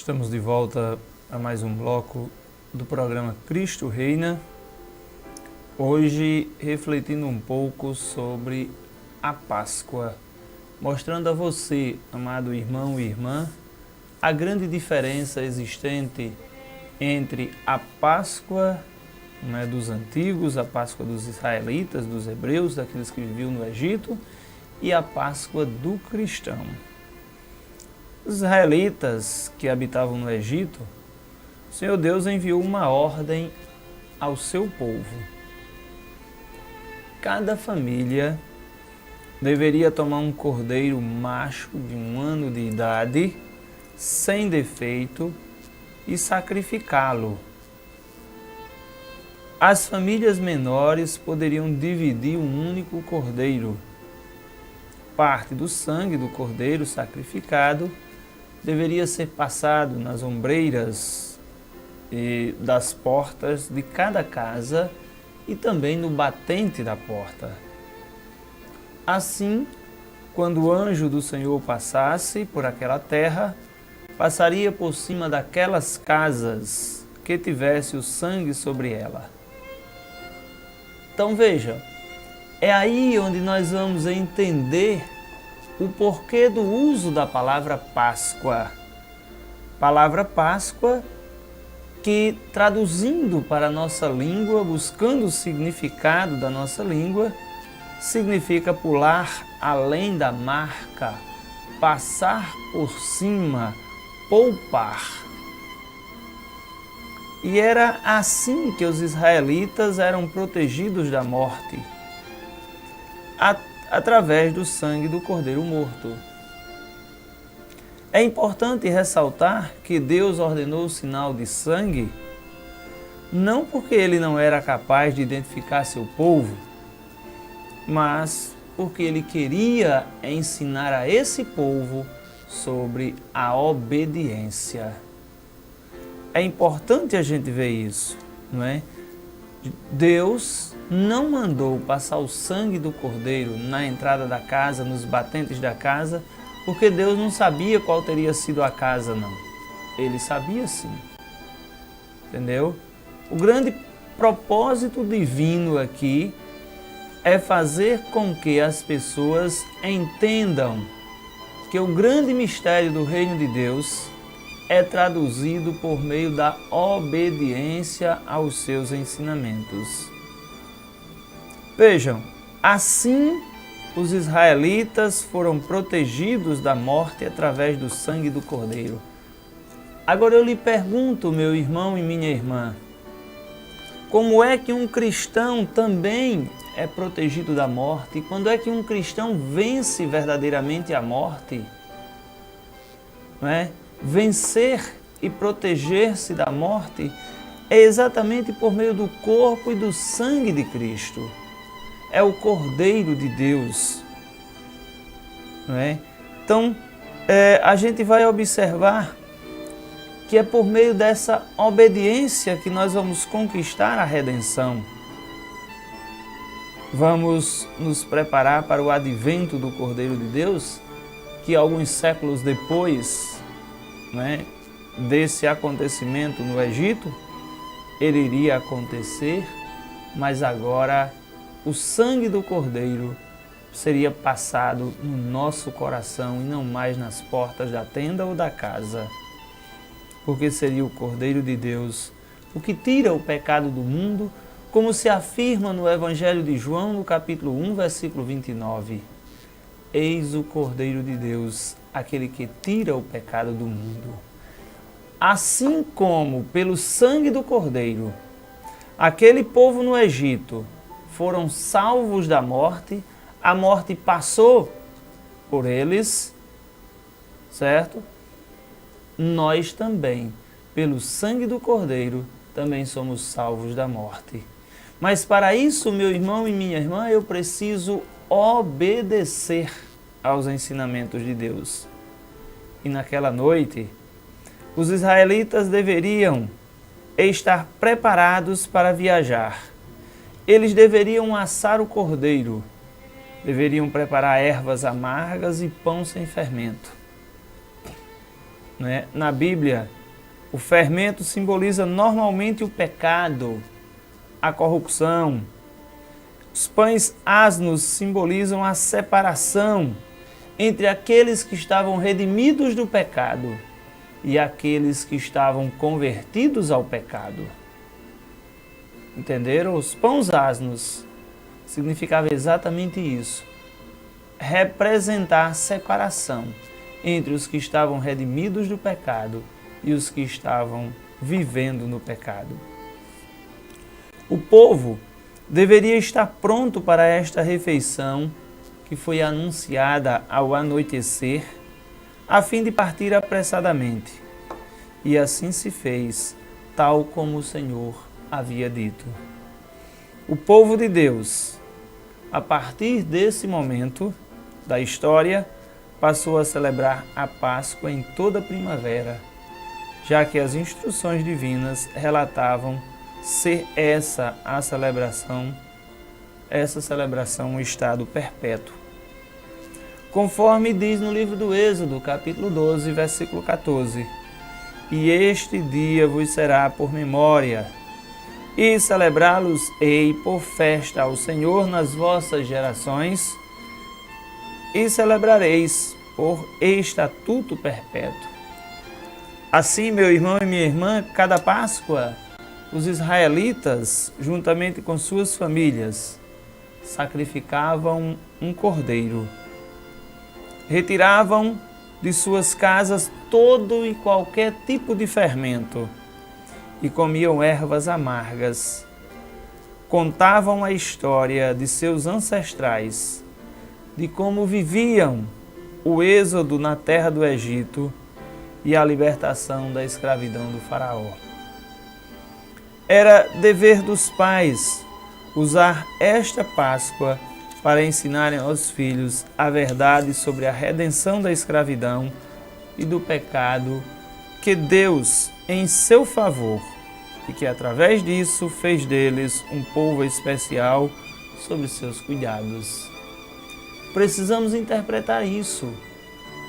Estamos de volta a mais um bloco do programa Cristo Reina. Hoje refletindo um pouco sobre a Páscoa, mostrando a você, amado irmão e irmã, a grande diferença existente entre a Páscoa dos antigos, a Páscoa dos israelitas, dos hebreus, daqueles que viviam no Egito, e a Páscoa do cristão. Os israelitas que habitavam no Egito, o Senhor Deus enviou uma ordem ao seu povo. Cada família deveria tomar um cordeiro macho de 1 ano de idade, sem defeito, e sacrificá-lo. As famílias menores poderiam dividir um único cordeiro. Parte do sangue do cordeiro sacrificado deveria ser passado nas ombreiras das portas de cada casa e também no batente da porta. Assim, quando o anjo do Senhor passasse por aquela terra, passaria por cima daquelas casas que tivesse o sangue sobre ela. Então veja, é aí onde nós vamos entender o porquê do uso da palavra Páscoa. Palavra Páscoa que, traduzindo para a nossa língua, buscando o significado da nossa língua, significa pular além da marca, passar por cima, poupar. E era assim que os israelitas eram protegidos da morte, através do sangue do cordeiro morto. É importante ressaltar que Deus ordenou o sinal de sangue não porque Ele não era capaz de identificar seu povo, mas porque Ele queria ensinar a esse povo sobre a obediência. É importante a gente ver isso, não é? Deus não mandou passar o sangue do cordeiro na entrada da casa, nos batentes da casa, porque Deus não sabia qual teria sido a casa, não. Ele sabia sim. Entendeu? O grande propósito divino aqui é fazer com que as pessoas entendam que o grande mistério do reino de Deus é traduzido por meio da obediência aos seus ensinamentos. Vejam, assim os israelitas foram protegidos da morte através do sangue do Cordeiro. Agora eu lhe pergunto, meu irmão e minha irmã, como é que um cristão também é protegido da morte? Quando é que um cristão vence verdadeiramente a morte? Não é? Vencer e proteger-se da morte é exatamente por meio do corpo e do sangue de Cristo. É o Cordeiro de Deus. Não é? Então, a gente vai observar que é por meio dessa obediência que nós vamos conquistar a redenção. Vamos nos preparar para o advento do Cordeiro de Deus, que alguns séculos depois, desse acontecimento no Egito, ele iria acontecer, mas agora o sangue do Cordeiro seria passado no nosso coração e não mais nas portas da tenda ou da casa, porque seria o Cordeiro de Deus o que tira o pecado do mundo, como se afirma no Evangelho de João, no capítulo 1, versículo 29. Eis o Cordeiro de Deus, aquele que tira o pecado do mundo. Assim como pelo sangue do Cordeiro, aquele povo no Egito foram salvos da morte, a morte passou por eles, certo? Nós também, pelo sangue do Cordeiro, também somos salvos da morte. Mas para isso, meu irmão e minha irmã, eu preciso obedecer aos ensinamentos de Deus. E naquela noite, os israelitas deveriam estar preparados para viajar. Eles deveriam assar o cordeiro, deveriam preparar ervas amargas e pão sem fermento. Na Bíblia, O fermento simboliza normalmente o pecado, a corrupção. Os pães asnos simbolizam a separação entre aqueles que estavam redimidos do pecado e aqueles que estavam convertidos ao pecado. Entenderam? Os pães asnos significava exatamente isso. Representar separação entre os que estavam redimidos do pecado e os que estavam vivendo no pecado. O povo deveria estar pronto para esta refeição que foi anunciada ao anoitecer, a fim de partir apressadamente. E assim se fez, tal como o Senhor havia dito. O povo de Deus, a partir desse momento da história, passou a celebrar a Páscoa em toda a primavera, já que as instruções divinas relatavam ser essa celebração um estado perpétuo. Conforme diz no livro do Êxodo, capítulo 12, versículo 14: E este dia vos será por memória, e celebrá-los-ei por festa ao Senhor nas vossas gerações, e celebrareis por estatuto perpétuo. Assim, meu irmão e minha irmã, cada Páscoa, os israelitas, juntamente com suas famílias, sacrificavam um cordeiro. Retiravam de suas casas todo e qualquer tipo de fermento e comiam ervas amargas. Contavam a história de seus ancestrais, de como viviam o êxodo na terra do Egito e a libertação da escravidão do faraó. Era dever dos pais usar esta Páscoa para ensinarem aos filhos a verdade sobre a redenção da escravidão e do pecado que Deus, em seu favor, e que através disso fez deles um povo especial sob seus cuidados. Precisamos interpretar isso.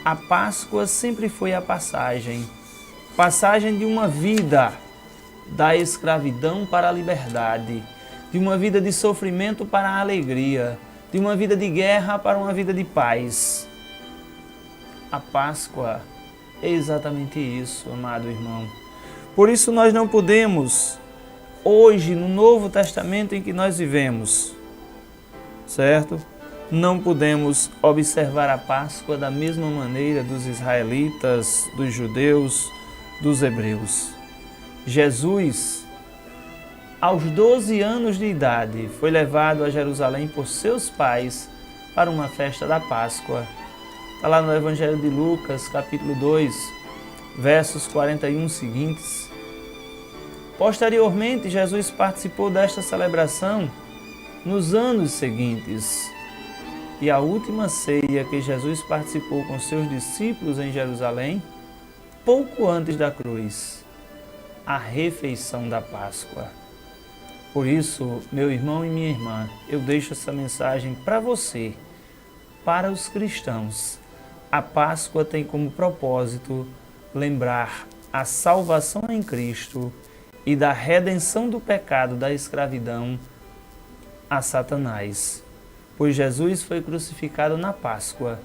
A Páscoa sempre foi a passagem de uma vida da escravidão para a liberdade, de uma vida de sofrimento para a alegria, de uma vida de guerra para uma vida de paz. A Páscoa é exatamente isso, amado irmão. Por isso nós não podemos, hoje, no Novo Testamento em que nós vivemos, certo? Não podemos observar a Páscoa da mesma maneira dos israelitas, dos judeus, dos hebreus. Jesus, aos 12 anos de idade, foi levado a Jerusalém por seus pais para uma festa da Páscoa. Está lá no Evangelho de Lucas, capítulo 2, versos 41 seguintes. Posteriormente, Jesus participou desta celebração nos anos seguintes. E a última ceia que Jesus participou com seus discípulos em Jerusalém, pouco antes da cruz, a refeição da Páscoa. Por isso, meu irmão e minha irmã, eu deixo essa mensagem para você, para os cristãos. A Páscoa tem como propósito lembrar a salvação em Cristo e da redenção do pecado da escravidão a Satanás. Pois Jesus foi crucificado na Páscoa,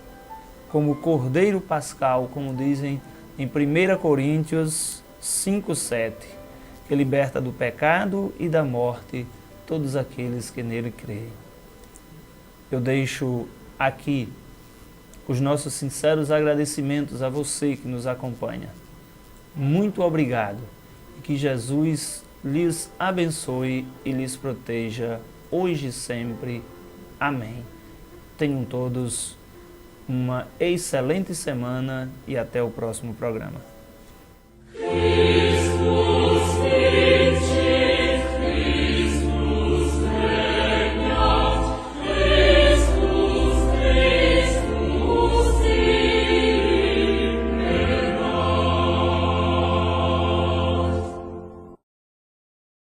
como Cordeiro Pascal, como dizem em 1 Coríntios 5:7, que liberta do pecado e da morte todos aqueles que nele creem. Eu deixo aqui os nossos sinceros agradecimentos a você que nos acompanha. Muito obrigado e que Jesus lhes abençoe e lhes proteja hoje e sempre. Amém. Tenham todos uma excelente semana e até o próximo programa.